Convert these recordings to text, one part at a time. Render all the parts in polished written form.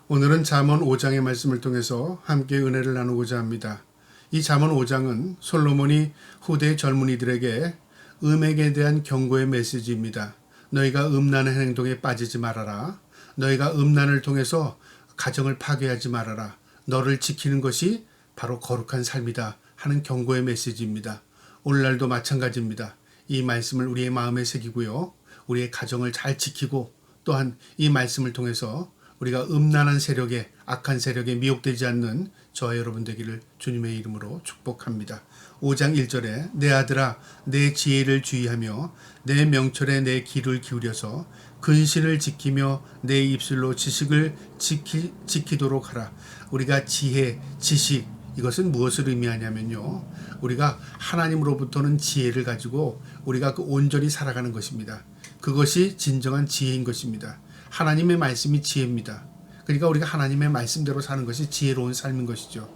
오늘은 잠언 5장의 말씀을 통해서 함께 은혜를 나누고자 합니다. 이 잠언 5장은 솔로몬이 후대 젊은이들에게 음행에 대한 경고의 메시지입니다. 너희가 음란한 행동에 빠지지 말아라. 너희가 음란을 통해서 가정을 파괴하지 말아라. 너를 지키는 것이 바로 거룩한 삶이다 하는 경고의 메시지입니다. 오늘날도 마찬가지입니다. 이 말씀을 우리의 마음에 새기고요. 우리의 가정을 잘 지키고 또한 이 말씀을 통해서 우리가 음란한 세력에, 악한 세력에 미혹되지 않는 저와 여러분 되기를 주님의 이름으로 축복합니다. 5장 1절에 내 아들아 내 지혜를 주의하며 내 명철에 내 귀를 기울여서 근신을 지키며 내 입술로 지식을 지키도록 하라. 우리가 지혜, 지식 이것은 무엇을 의미하냐면요. 우리가 하나님으로부터는 지혜를 가지고 우리가 그 온전히 살아가는 것입니다. 그것이 진정한 지혜인 것입니다. 하나님의 말씀이 지혜입니다. 그러니까 우리가 하나님의 말씀대로 사는 것이 지혜로운 삶인 것이죠.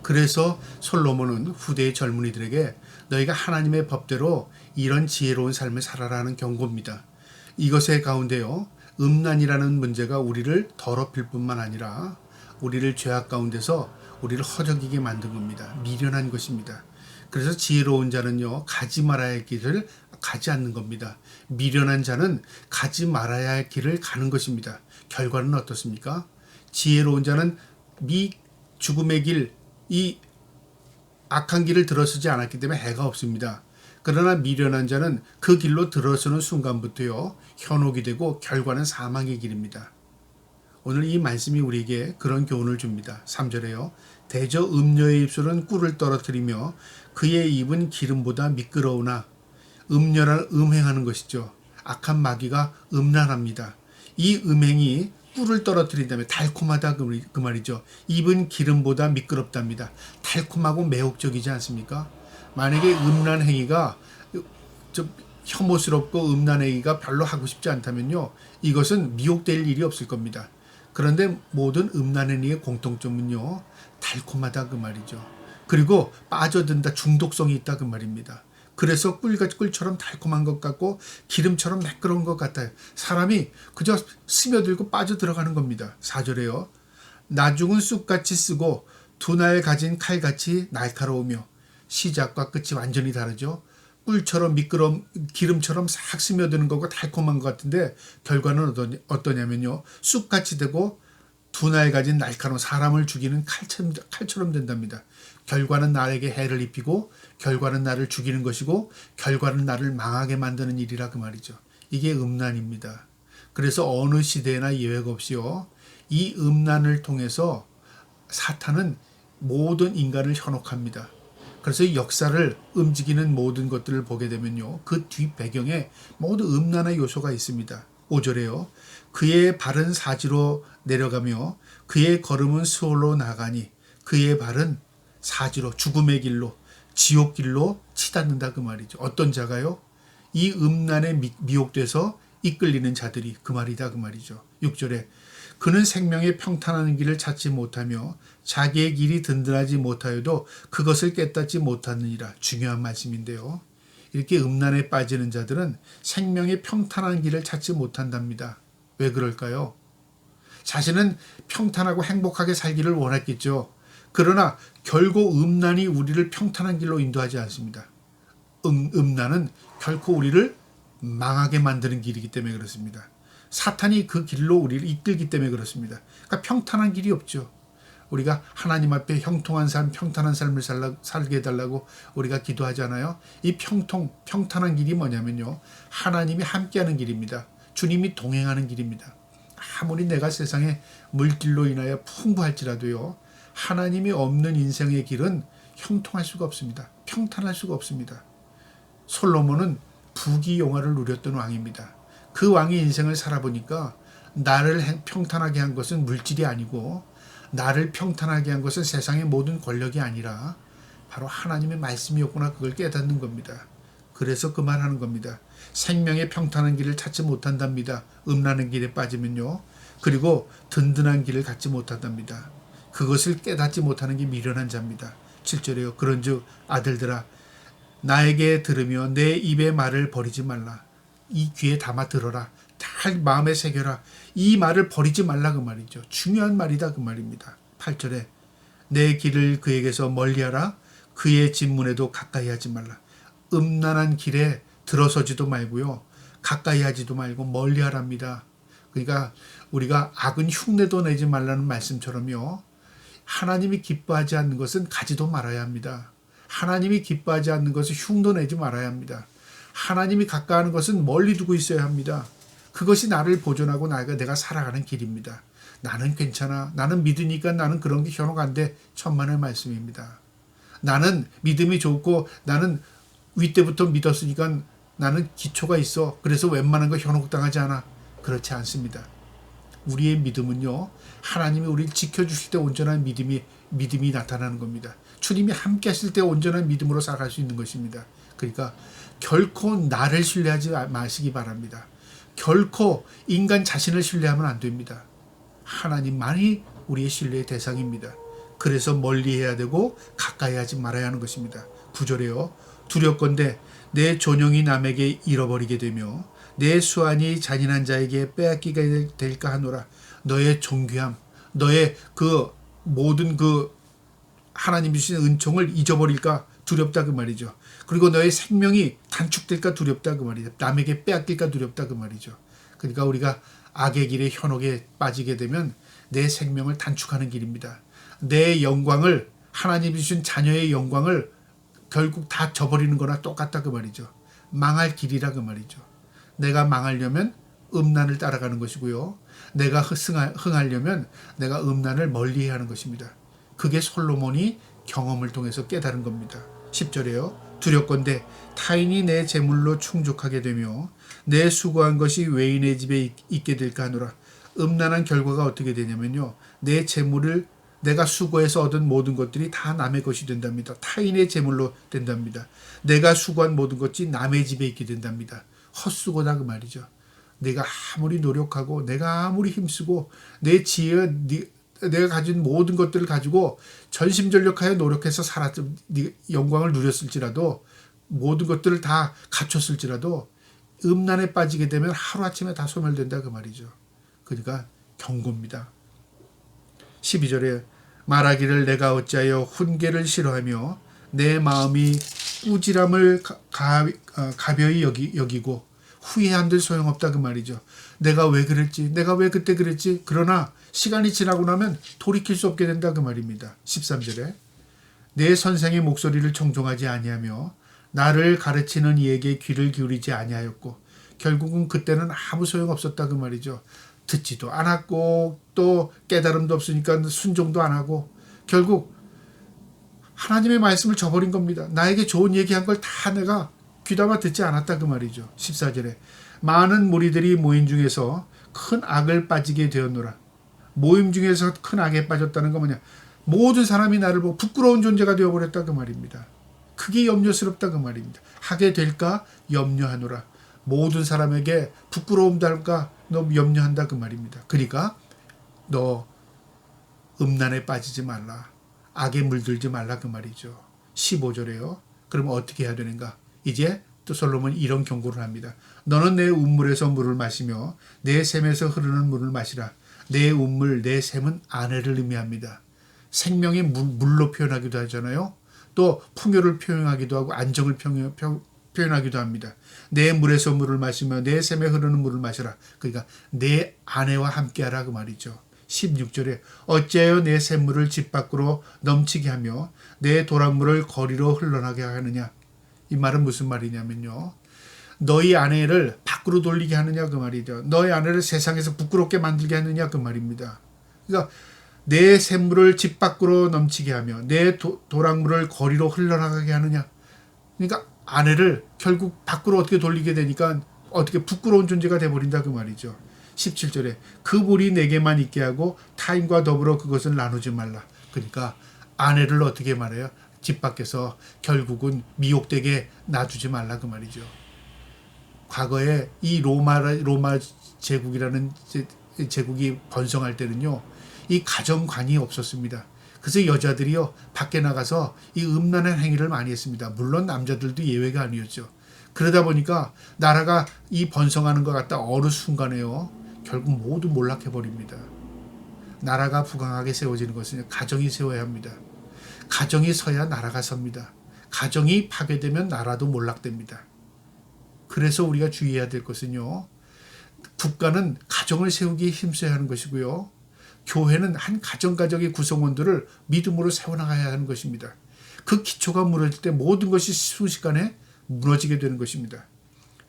그래서 솔로몬은 후대의 젊은이들에게 너희가 하나님의 법대로 이런 지혜로운 삶을 살아라는 경고입니다. 이것의 가운데요. 음란이라는 문제가 우리를 더럽힐 뿐만 아니라 우리를 죄악 가운데서 우리를 허덕이게 만든 겁니다. 미련한 것입니다. 그래서 지혜로운 자는요. 가지 말아야 할 길을 가지 않는 겁니다. 미련한 자는 가지 말아야 할 길을 가는 것입니다. 결과는 어떻습니까? 지혜로운 자는 죽음의 길, 이 악한 길을 들어서지 않았기 때문에 해가 없습니다. 그러나 미련한 자는 그 길로 들어서는 순간부터요. 현혹이 되고 결과는 사망의 길입니다. 오늘 이 말씀이 우리에게 그런 교훈을 줍니다. 3절에요. 대저 음녀의 입술은 꿀을 떨어뜨리며 그의 입은 기름보다 미끄러우나 음행하는 것이죠. 악한 마귀가 음란합니다. 이 음행이 꿀을 떨어뜨린다면 달콤하다 그 말이죠. 입은 기름보다 미끄럽답니다. 달콤하고 매혹적이지 않습니까? 만약에 음란 행위가 좀 혐오스럽고 음란 행위가 별로 하고 싶지 않다면요. 이것은 미혹될 일이 없을 겁니다. 그런데 모든 음란 행위의 공통점은요. 달콤하다 그 말이죠. 그리고 빠져든다 중독성이 있다 그 말입니다. 그래서 꿀처럼 달콤한 것 같고 기름처럼 매끄러운 것 같아요. 사람이 그저 스며들고 빠져들어가는 겁니다. 4절에요. 나중은 쑥같이 쓰고 두 날 가진 칼같이 날카로우며 시작과 끝이 완전히 다르죠. 꿀처럼 미끄러운 기름처럼 싹 스며드는 거고 달콤한 것 같은데 결과는 어떠냐면요. 쑥같이 되고 두 날 가진 날카로운 사람을 죽이는 칼처럼 된답니다. 결과는 나에게 해를 입히고 결과는 나를 죽이는 것이고 결과는 나를 망하게 만드는 일이라 그 말이죠. 이게 음란입니다. 그래서 어느 시대나 예외가 없이요. 이 음란을 통해서 사탄은 모든 인간을 현혹합니다. 그래서 역사를 움직이는 모든 것들을 보게 되면요. 그 뒷배경에 모두 음란의 요소가 있습니다. 5절에요. 그의 발은 사지로 내려가며 그의 걸음은 수월로 나가니 그의 발은 사지로 죽음의 길로 지옥 길로 치닫는다 그 말이죠. 어떤 자가요? 이 음란에 미혹돼서 이끌리는 자들이 그 말이다 그 말이죠. 6절에 그는 생명의 평탄한 길을 찾지 못하며 자기의 길이 든든하지 못하여도 그것을 깨닫지 못하느니라. 중요한 말씀인데요. 이렇게 음란에 빠지는 자들은 생명의 평탄한 길을 찾지 못한답니다. 왜 그럴까요? 자신은 평탄하고 행복하게 살기를 원했겠죠. 그러나 결국 음란이 우리를 평탄한 길로 인도하지 않습니다. 음란은 결코 우리를 망하게 만드는 길이기 때문에 그렇습니다. 사탄이 그 길로 우리를 이끌기 때문에 그렇습니다. 그러니까 평탄한 길이 없죠. 우리가 하나님 앞에 형통한 삶, 평탄한 삶을 살게 해달라고 우리가 기도하잖아요. 이 평탄한 길이 뭐냐면요. 하나님이 함께하는 길입니다. 주님이 동행하는 길입니다. 아무리 내가 세상에 물질로 인하여 풍부할지라도요. 하나님이 없는 인생의 길은 형통할 수가 없습니다. 평탄할 수가 없습니다. 솔로몬은 부귀영화를 누렸던 왕입니다. 그 왕의 인생을 살아보니까 나를 평탄하게 한 것은 물질이 아니고 나를 평탄하게 한 것은 세상의 모든 권력이 아니라 바로 하나님의 말씀이었구나 그걸 깨닫는 겁니다. 그래서 그 말하는 겁니다. 생명의 평탄한 길을 찾지 못한답니다. 음란한 길에 빠지면요. 그리고 든든한 길을 갖지 못한답니다. 그것을 깨닫지 못하는 게 미련한 자입니다. 7절에요. 그런즉 아들들아 나에게 들으며 내 입의 말을 버리지 말라. 이 귀에 담아 들어라. 잘 마음에 새겨라. 이 말을 버리지 말라 그 말이죠. 중요한 말이다 그 말입니다. 8절에 내 길을 그에게서 멀리하라. 그의 진문에도 가까이 하지 말라. 음란한 길에 들어서지도 말고요. 가까이 하지도 말고 멀리하랍니다. 그러니까 우리가 악은 흉내도 내지 말라는 말씀처럼요. 하나님이 기뻐하지 않는 것은 가지도 말아야 합니다. 하나님이 기뻐하지 않는 것을 흉도 내지 말아야 합니다. 하나님이 가까워하는 것은 멀리 두고 있어야 합니다. 그것이 나를 보존하고 내가 살아가는 길입니다. 나는 괜찮아. 나는 믿으니까 나는 그런 게 현혹 안 돼. 천만의 말씀입니다. 나는 믿음이 좋고 나는 윗때부터 믿었으니까 나는 기초가 있어. 그래서 웬만한 거 현혹당하지 않아. 그렇지 않습니다. 우리의 믿음은요. 하나님이 우리를 지켜주실 때 온전한 믿음이 나타나는 겁니다. 주님이 함께 하실 때 온전한 믿음으로 살아갈 수 있는 것입니다. 그러니까 결코 나를 신뢰하지 마시기 바랍니다. 결코 인간 자신을 신뢰하면 안 됩니다. 하나님만이 우리의 신뢰의 대상입니다. 그래서 멀리해야 되고 가까이 하지 말아야 하는 것입니다. 9절에요. 두렵건대 내 존영이 남에게 잃어버리게 되며 내 수완이 잔인한 자에게 빼앗기게 될까 하노라. 너의 존귀함, 너의 그 모든 그 하나님 주신 은총을 잊어버릴까 두렵다 그 말이죠. 그리고 너의 생명이 단축될까 두렵다 그 말이죠. 남에게 빼앗길까 두렵다 그 말이죠. 그러니까 우리가 악의 길에 현혹에 빠지게 되면 내 생명을 단축하는 길입니다. 내 영광을 하나님이 주신 자녀의 영광을 결국 다 저버리는 거나 똑같다 그 말이죠. 망할 길이라 그 말이죠. 내가 망하려면 음란을 따라가는 것이고요. 내가 흥하려면 내가 음란을 멀리해야 하는 것입니다. 그게 솔로몬이 경험을 통해서 깨달은 겁니다. 10절에요. 두렵건대 타인이 내 재물로 충족하게 되며 내 수고한 것이 외인의 집에 있게 될까 하노라. 음란한 결과가 어떻게 되냐면요. 내 재물을 내가 수고해서 얻은 모든 것들이 다 남의 것이 된답니다. 타인의 재물로 된답니다. 내가 수고한 모든 것이 남의 집에 있게 된답니다. 헛수고다 그 말이죠. 내가 아무리 노력하고 내가 아무리 힘쓰고 내 지혜 내가 가진 모든 것들을 가지고 전심전력하여 노력해서 살았던 영광을 누렸을지라도 모든 것들을 다 갖췄을지라도 음란에 빠지게 되면 하루아침에 다 소멸된다 그 말이죠. 그러니까 경고입니다. 12절에 말하기를 내가 어찌하여 훈계를 싫어하며 내 마음이 꾸지람을 가벼이 여기고 후회한들 소용없다 그 말이죠. 내가 왜 그랬지? 내가 왜 그때 그랬지? 그러나 시간이 지나고 나면 돌이킬 수 없게 된다 그 말입니다. 13절에 내 선생의 목소리를 청종하지 아니하며 나를 가르치는 이에게 귀를 기울이지 아니하였고 결국은 그때는 아무 소용없었다 그 말이죠. 듣지도 않았고 또 깨달음도 없으니까 순종도 안 하고 결국 하나님의 말씀을 저버린 겁니다. 나에게 좋은 얘기한 걸 다 내가 귀담아 듣지 않았다 그 말이죠. 14절에 많은 무리들이 모임 중에서 큰 악을 빠지게 되었노라. 모임 중에서 큰 악에 빠졌다는 건 뭐냐. 모든 사람이 나를 보고 부끄러운 존재가 되어버렸다 그 말입니다. 그게 염려스럽다 그 말입니다. 하게 될까 염려하노라. 모든 사람에게 부끄러움도 할까 너 염려한다 그 말입니다. 그러니까 너 음란에 빠지지 말라. 악에 물들지 말라 그 말이죠. 15절에요. 그럼 어떻게 해야 되는가? 이제 또 솔로몬이 이런 경고를 합니다. 너는 내 운물에서 물을 마시며 내 샘에서 흐르는 물을 마시라. 내 운물, 내 샘은 아내를 의미합니다. 생명의 물로 표현하기도 하잖아요. 또 풍요를 표현하기도 하고 안정을 표현하기도 합니다. 내 물에서 물을 마시며 내 샘에 흐르는 물을 마시라. 그러니까 내 아내와 함께하라 그 말이죠. 16절에 어찌하여 내 샘물을 집 밖으로 넘치게 하며 내 도랑물을 거리로 흘러나게 하느냐. 이 말은 무슨 말이냐면요. 너희 아내를 밖으로 돌리게 하느냐 그 말이죠. 너희 아내를 세상에서 부끄럽게 만들게 하느냐 그 말입니다. 그러니까 내 샘물을 집 밖으로 넘치게 하며 내 도랑물을 거리로 흘러나가게 하느냐. 그러니까 아내를 결국 밖으로 어떻게 돌리게 되니까 어떻게 부끄러운 존재가 돼버린다 그 말이죠. 17절에 그 물이 내게만 있게 하고 타인과 더불어 그것을 나누지 말라. 그러니까 아내를 어떻게 말해요? 집 밖에서 결국은 미혹되게 놔두지 말라 그 말이죠. 과거에 이 로마 제국이라는 제국이 번성할 때는요. 이 가정관이 없었습니다. 그래서 여자들이요. 밖에 나가서 이 음란한 행위를 많이 했습니다. 물론 남자들도 예외가 아니었죠. 그러다 보니까 나라가 이 번성하는 것 같다 어느 순간에요. 결국 모두 몰락해버립니다. 나라가 부강하게 세워지는 것은 가정이 세워야 합니다. 가정이 서야 나라가 섭니다. 가정이 파괴되면 나라도 몰락됩니다. 그래서 우리가 주의해야 될 것은요. 국가는 가정을 세우기에 힘써야 하는 것이고요. 교회는 한 가정의 구성원들을 믿음으로 세워나가야 하는 것입니다. 그 기초가 무너질 때 모든 것이 순식간에 무너지게 되는 것입니다.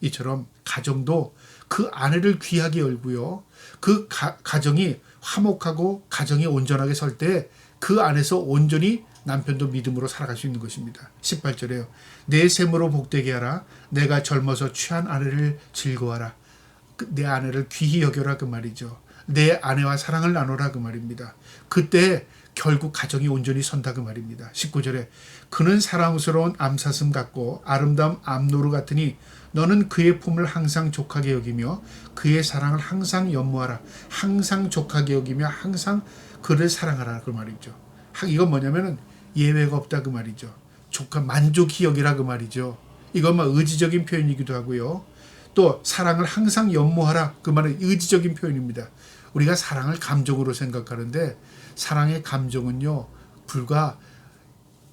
이처럼 가정도 그 아내를 귀하게 열고요. 그 가정이 화목하고 가정이 온전하게 설 때 그 안에서 온전히 남편도 믿음으로 살아갈 수 있는 것입니다. 18절에요. 내 샘으로 복되게 하라. 내가 젊어서 취한 아내를 즐거워하라. 내 아내를 귀히 여겨라 그 말이죠. 내 아내와 사랑을 나누라 그 말입니다. 그때 결국 가정이 온전히 선다 그 말입니다. 19절에 그는 사랑스러운 암사슴 같고 아름다운 암노루 같으니 너는 그의 품을 항상 족하게 여기며 그의 사랑을 항상 연모하라. 항상 족하게 여기며 항상 그를 사랑하라 그 말이죠. 이건 뭐냐면은 예외가 없다 그 말이죠. 만족히 여기라 그 말이죠. 이건 의지적인 표현이기도 하고요. 또 사랑을 항상 연모하라 그 말은 의지적인 표현입니다. 우리가 사랑을 감정으로 생각하는데 사랑의 감정은요 불과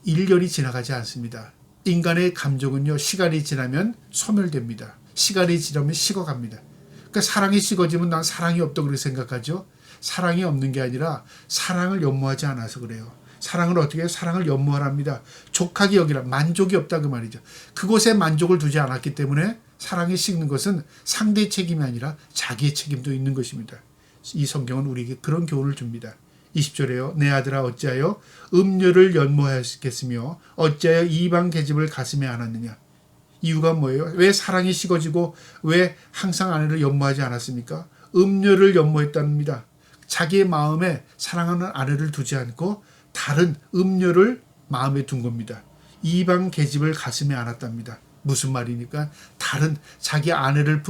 1년이 지나가지 않습니다. 인간의 감정은요 시간이 지나면 소멸됩니다. 시간이 지나면 식어갑니다. 그러니까 사랑이 식어지면 난 사랑이 없다고 그렇게 생각하죠. 사랑이 없는 게 아니라 사랑을 연모하지 않아서 그래요. 사랑을 어떻게 해요? 사랑을 연모하랍니다. 족하게 여기라. 만족이 없다 그 말이죠. 그곳에 만족을 두지 않았기 때문에 사랑이 식는 것은 상대의 책임이 아니라 자기의 책임도 있는 것입니다. 이 성경은 우리에게 그런 교훈을 줍니다. 20절에요. 내 아들아 어찌하여 음료를 연모하였겠으며 어찌하여 이방 계집을 가슴에 안았느냐. 이유가 뭐예요? 왜 사랑이 식어지고 왜 항상 아내를 연모하지 않았습니까? 음료를 연모했답니다. 자기의 마음에 사랑하는 아내를 두지 않고 다른 음료를 마음에 둔 겁니다. 이방 계집을 가슴에 안았답니다. 무슨 말이니까 다른 자기 아내를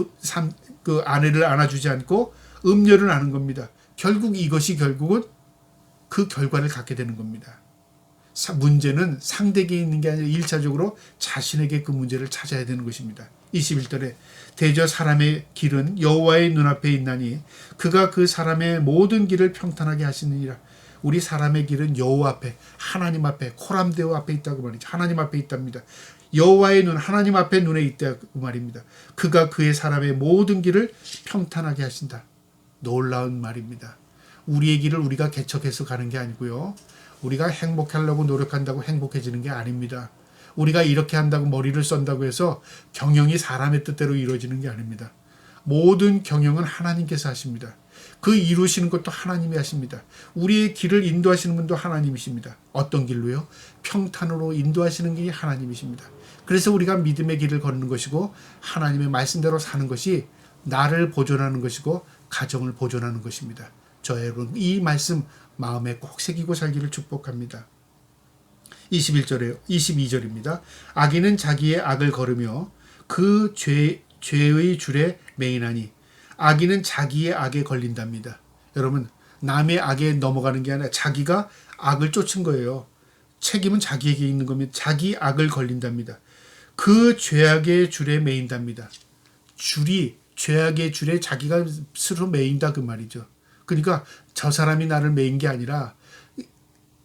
안아주지 않고 음료를 안은 겁니다. 결국은 그 결과를 갖게 되는 겁니다. 문제는 상대에게 있는 게 아니라 1차적으로 자신에게 그 문제를 찾아야 되는 것입니다. 21절에 대저 사람의 길은 여호와의 눈앞에 있나니 그가 그 사람의 모든 길을 평탄하게 하시느니라. 우리 사람의 길은 여호와 앞에 하나님 앞에 코람데오 앞에 있다고 말이죠. 하나님 앞에 있답니다. 여호와의 눈 하나님 앞에 눈에 있다고 말입니다. 그가 그의 사람의 모든 길을 평탄하게 하신다. 놀라운 말입니다. 우리의 길을 우리가 개척해서 가는 게 아니고요. 우리가 행복하려고 노력한다고 행복해지는 게 아닙니다. 우리가 이렇게 한다고 머리를 썬다고 해서 경영이 사람의 뜻대로 이루어지는 게 아닙니다. 모든 경영은 하나님께서 하십니다. 그 이루시는 것도 하나님이 하십니다. 우리의 길을 인도하시는 분도 하나님이십니다. 어떤 길로요? 평탄으로 인도하시는 게 하나님이십니다. 그래서 우리가 믿음의 길을 걷는 것이고 하나님의 말씀대로 사는 것이 나를 보존하는 것이고 가정을 보존하는 것입니다. 여러분 이 말씀 마음에 꼭 새기고 살기를 축복합니다. 22절입니다. 악인은 자기의 악을 걸으며 그 죄의 줄에 매이나니 악인은 자기의 악에 걸린답니다. 여러분 남의 악에 넘어가는 게 아니라 자기가 악을 쫓은 거예요. 책임은 자기에게 있는 겁니다. 자기 악을 걸린답니다. 그 죄악의 줄에 매인답니다. 죄악의 줄에 자기가 스스로 매인다 그 말이죠. 그러니까 저 사람이 나를 매인 게 아니라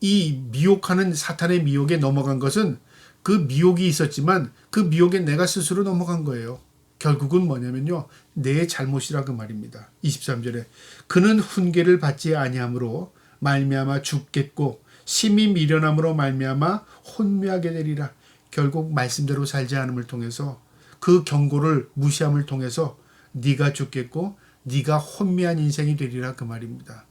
이 미혹하는 사탄의 미혹에 넘어간 것은 그 미혹이 있었지만 그 미혹에 내가 스스로 넘어간 거예요. 결국은 뭐냐면요. 내 잘못이라 그 말입니다. 23절에 그는 훈계를 받지 아니함으로 말미암아 죽겠고 심히 미련함으로 말미암아 혼미하게 되리라. 결국 말씀대로 살지 않음을 통해서 그 경고를 무시함을 통해서 네가 죽겠고 네가 혼미한 인생이 되리라 그 말입니다.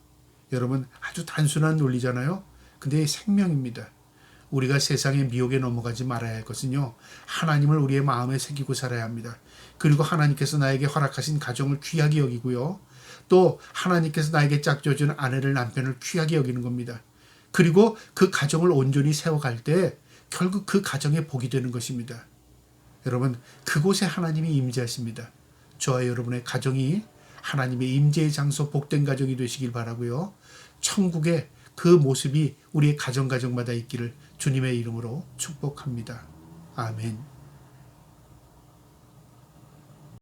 여러분 아주 단순한 논리잖아요. 근데 생명입니다. 우리가 세상의 미혹에 넘어가지 말아야 할 것은요. 하나님을 우리의 마음에 새기고 살아야 합니다. 그리고 하나님께서 나에게 허락하신 가정을 귀하게 여기고요. 또 하나님께서 나에게 짝져준 아내를 남편을 귀하게 여기는 겁니다. 그리고 그 가정을 온전히 세워갈 때 결국 그 가정에 복이 되는 것입니다. 여러분 그곳에 하나님이 임재하십니다. 저와 여러분의 가정이 하나님의 임재의 장소 복된 가정이 되시길 바라고요. 천국의 그 모습이 우리의 가정마다 있기를 주님의 이름으로 축복합니다. 아멘.